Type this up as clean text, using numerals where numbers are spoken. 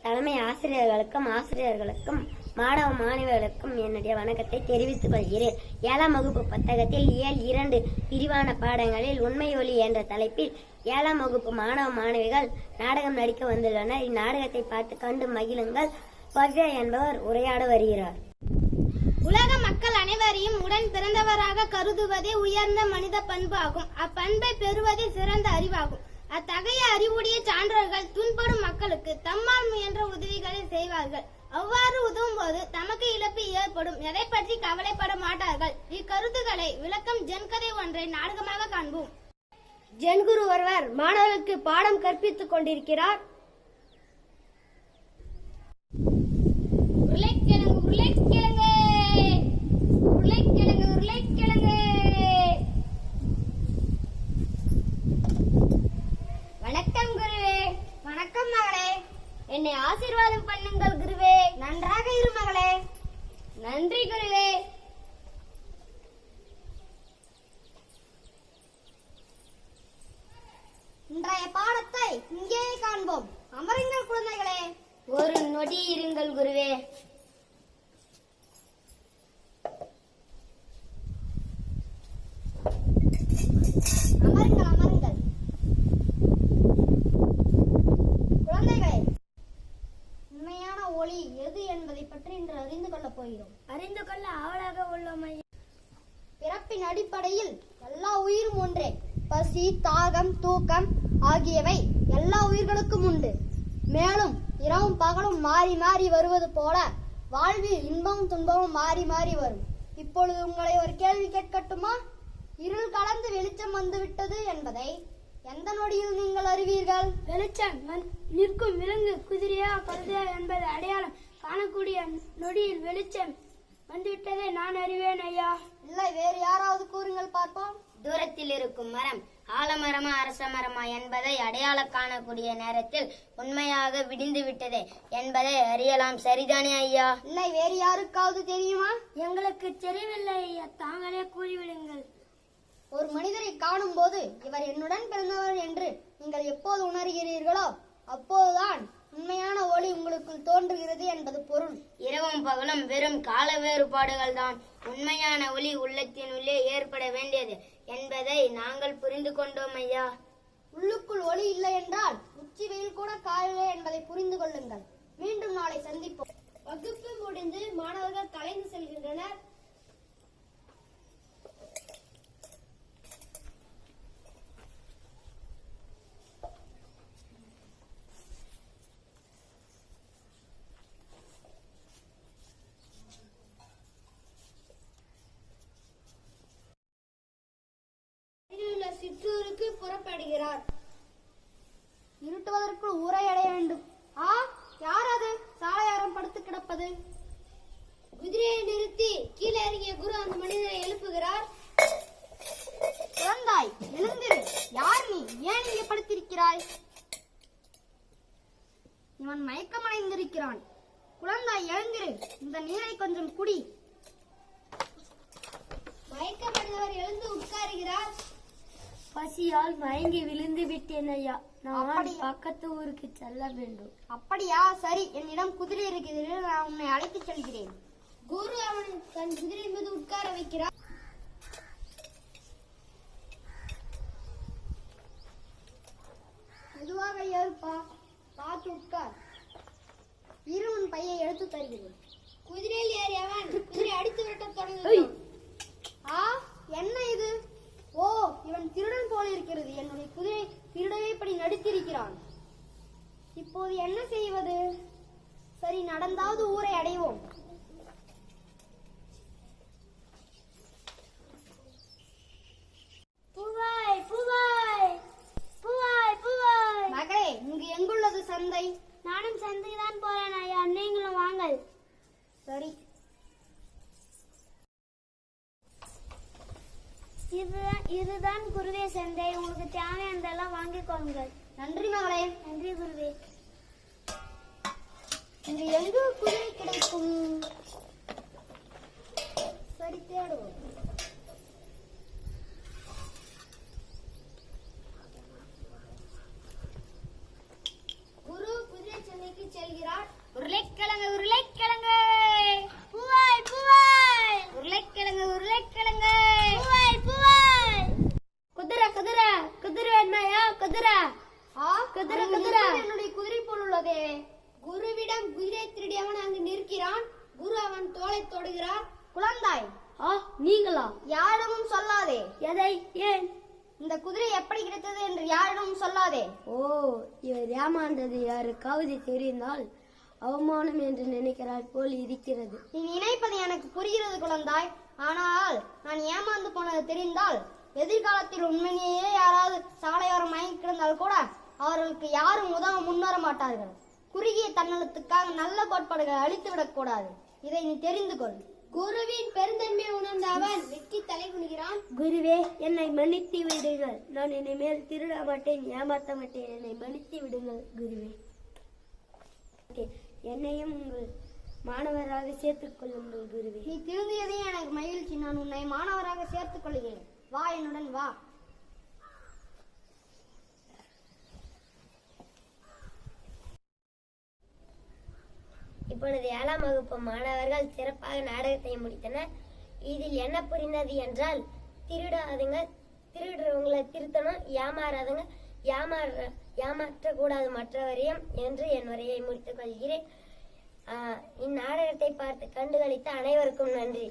தலைமை ஆசிரியர்களுக்கும் மாணவ மாணவிகளுக்கும் என்னுடைய வணக்கத்தை தெரிவித்துக் கொள்கிறேன். 7ஆம் வகுப்பு புத்தகத்தில் இயல் 2 பிரிவான பாடங்களில் உண்மை ஒளி என்ற தலைப்பில் 7ஆம் வகுப்பு மாணவ மாணவிகள் நாடகம் நடிக்க வந்துள்ளனர். இந்நாடகத்தை பார்த்து கண்டு மகிழுங்கள். பவ்யா என்பவர் உரையாட வருகிறார். உலக மக்கள் அனைவரையும் உடன் பிறந்தவராக கருதுவதே உயர்ந்த மனித பண்பு ஆகும். அப்பண்பை பெறுவதே சிறந்த அறிவாகும். அத்தகைய அறிவுடைய சான்றோர்கள் துன்படும் மக்களுக்கு தம்மால் முயன்ற உதவிகளை செய்வார்கள். அவ்வாறு உதவும் போது தமக்கு இழப்பு ஏற்படும். எதை பற்றி கவலைப்பட மாட்டார்கள். இக்கருத்துக்களை விளக்கம் ஜென்கதை ஒன்றை நாடகமாக காண்போம். ஜென்குரு ஒருவர் மாணவர்களுக்கு பாடம் கற்பித்துக் கொண்டிருக்கிறார். வணக்கம் குருவே. வணக்கம் மகளே. என்னை ஆசீர்வாதம் பண்ணுங்கள் குருவே. நன்றாக இரு மகளே. நன்றி குருவே. இன்றைய பாடத்தை இங்கே காண்போம். அமருங்கள் குழந்தைகளே. ஒரு நொடி இருங்கள் குருவே. அமருங்கள் அமருங்கள். குழந்தைகளே, உண்மையான ஒளி எது என்பதை பற்றி இன்று அறிந்து கொள்ளப் போகிறோம். அறிந்து கொள்ள ஆவலாக உள்ளோம். பிறப்பின் அடிப்படையில் எல்லா உயிரும் ஒன்றே. பசி, தாகம், தூக்கம் ஆகியவை எல்லா உயிர்களுக்கும் உண்டு. மேலும் இரவும் பகலும் மாறி மாறி வருவது போல வாழ்வில் இன்பமும் துன்பமும் மாறி மாறி வரும். இப்பொழுது உங்களை ஒரு கேள்வி கேட்கட்டுமா? இருள் கலந்து வெளிச்சம் வந்துவிட்டது என்பதை எந்த நொடியில் நீங்கள் அறிவீர்கள்? வெளிச்சம் நிற்கும் விலங்கு குதிரையா கழுதையா என்பதை அடையாளம் காணக்கூடிய நொடியில் வெளிச்சம் வந்துவிட்டதை நான் அறிவேன் ஐயா. இல்லை, வேறு யாராவது கூறுங்கள் பார்ப்போம். தூரத்தில் இருக்கும் மரம் ஆலமரமா அரச மரமா என்பதை அடையாளம் காணக்கூடிய நேரத்தில் உண்மையாக விடிந்து விட்டதே என்பதை அறியலாம். சரிதானே ஐயா? இல்லை, வேறு யாருக்காவது தெரியுமா? எங்களுக்கு தெரியவில்லை ஐயா, தாங்களே கூறிவிடுங்கள். ஒரு மனிதரை காணும் போது இவர் என்னுடன் பிறந்தவர் என்று நீங்கள் எப்போது உணர்கிறீர்களோ அப்போதுதான் உண்மையான ஒளி உங்களுக்குள் தோன்றுகிறது என்பது பொருள். இரவும் பகலும் வெறும் கால வேறுபாடுகள் தான். உண்மையான ஒளி உள்ளத்தின் உள்ளே ஏற்பட வேண்டியது என்பதை நாங்கள் புரிந்து கொண்டோம் ஐயா. உள்ளுக்குள் ஒளி இல்லை என்றால் உச்சி வெயில் கூட காயவில்லை என்பதை புரிந்து கொள்ளுங்கள். மீண்டும் நாளை சந்திப்போம். வகுப்பு முடிந்து மாணவர்கள் கலைந்து செல்கின்றனர். சிற்றூருக்கு புறப்படுகிறார். இருட்டுவதற்குள் ஊரை அடைய வேண்டும். யார் அது சாலையாரம் படுத்து கிடப்பது? குதிரையை நிறுத்தி கீழே இறங்கிய குரு அந்த மனிதரை எழுப்புகிறார். குழந்தாய், எழுந்திரு. யார் நீ? ஏன் இங்கே படுத்திருக்கிறாய்? இவன் மயக்கமடைந்திருக்கிறான். குழந்தாய், எழுந்திரு. இந்த நீரை கொஞ்சம் குடி. மயக்கமடைந்தவர் எழுந்து உட்காருகிறார். பசியால் மயங்கி விழுந்து விட்டேன் ஐயா. நான் பக்கத்து ஊருக்கு செல்ல வேண்டும். அப்படியா? சரி, என்னிடம் குதிரை இருக்கிறது, நான் உன்னை அழைத்து செல்கிறேன். குரு அவனை தன் குதிரை மீது உட்கார வைக்கிறார். மெதுவாக ஏறுப்பா, பார்த்து உட்கார். இருவன் பையை எடுத்து தருகிறேன். குதிரையில் ஏறியவன் குதிரை அடித்து விரட்ட தொடங்குகிறான். என்ன இது? ஓ, இவன் திருடன் போல இருக்கிறது. என்னுடைய குதிரை திருடவே இப்படி நடித்திருக்கிறான். இப்போது என்ன செய்வது? சரி, நடந்தாவது ஊரை அடைவோம். பூவாய் பூவாய் பூவாய் பூவாய். மகளே, இங்கு எங்குள்ளது சந்தை? நானும் சந்தைதான் போறேன் ஐயா, நீங்களும் வாங்கள். சரி. இதுதான் குருவே சந்தை. உங்களுக்கு தேவையானதெல்லாம் வாங்கிக் கொள்ளுங்கள். நன்றி மகளே. நன்றி குருவே. இங்கு எங்கு குதிரை கிடைக்கும்? சரி, தேடுவோம். குரு குதிரை சந்தைக்கு செல்கிறார். குதிரை குதிரை குதிரை என்னுடைய குதிரை போல் உள்ளதே. குருவிடம் குதிரை திருடியவன் அங்கு நிற்கிறான். குரு அவன் தோலை தொடுகிறார். குழந்தாய், நீங்களா? யாரிடமும் சொல்லாதே. எதை? ஏன்? இந்த குதிரை எப்படி கிடைத்தது என்று யாரிடமும் சொல்லாதே. ஓ, இவர் ஏமாந்தது யாருக்காவது தெரிந்தால் அவமானம் என்று நினைக்கிறார் போல் இருக்கிறது. நீ நினைப்பது எனக்கு புரிகிறது குழந்தாய். ஆனால் நான் ஏமாந்து போனது தெரிந்தால் எதிர்காலத்தில் உண்மையிலேயே யாராவது சாலையோரம் மயங்கி கிடந்தால் கூட அவர்களுக்கு யாரும் உதவ முன்வர மாட்டார்கள். குறுகிய தன்னலத்துக்காக நல்ல கோட்பாடுகளை அழித்துவிடக் கூடாது. இதை நீ தெரிந்து கொள். குருவின் பெருந்தன்மையை உணர்ந்த அவன் வெற்றி தலை குனிகிறான். குருவே, என்னை மன்னித்து விடுங்கள். நான் இனிமேல் திருட மாட்டேன், ஏமாற்ற மாட்டேன். என்னை மன்னித்து விடுங்கள் குருவே. என்னையும் உங்கள் மாணவராக சேர்த்துக் கொள்ளுங்கள் குருவே. நீ திருந்தியதே எனக்கு மகிழ்ச்சி. நான் உன்னை மாணவராக சேர்த்துக் கொள்கிறேன். வா, என்னுடன் வா. இப்பொழுது 7ஆம் வகுப்பு மாணவர்கள் சிறப்பாக நாடகத்தை முடித்தனர். இதில் என்ன புரிந்தது என்றால், திருடாதங்க, திருடுறவங்களை திருத்தணும், ஏமாறாதங்க, ஏமாற்றக்கூடாது மற்றவரையும் என்று என் உரையை முடித்துக் கொள்கிறேன். இந்நாடகத்தை பார்த்து கண்டுகளித்த அனைவருக்கும் நன்றி.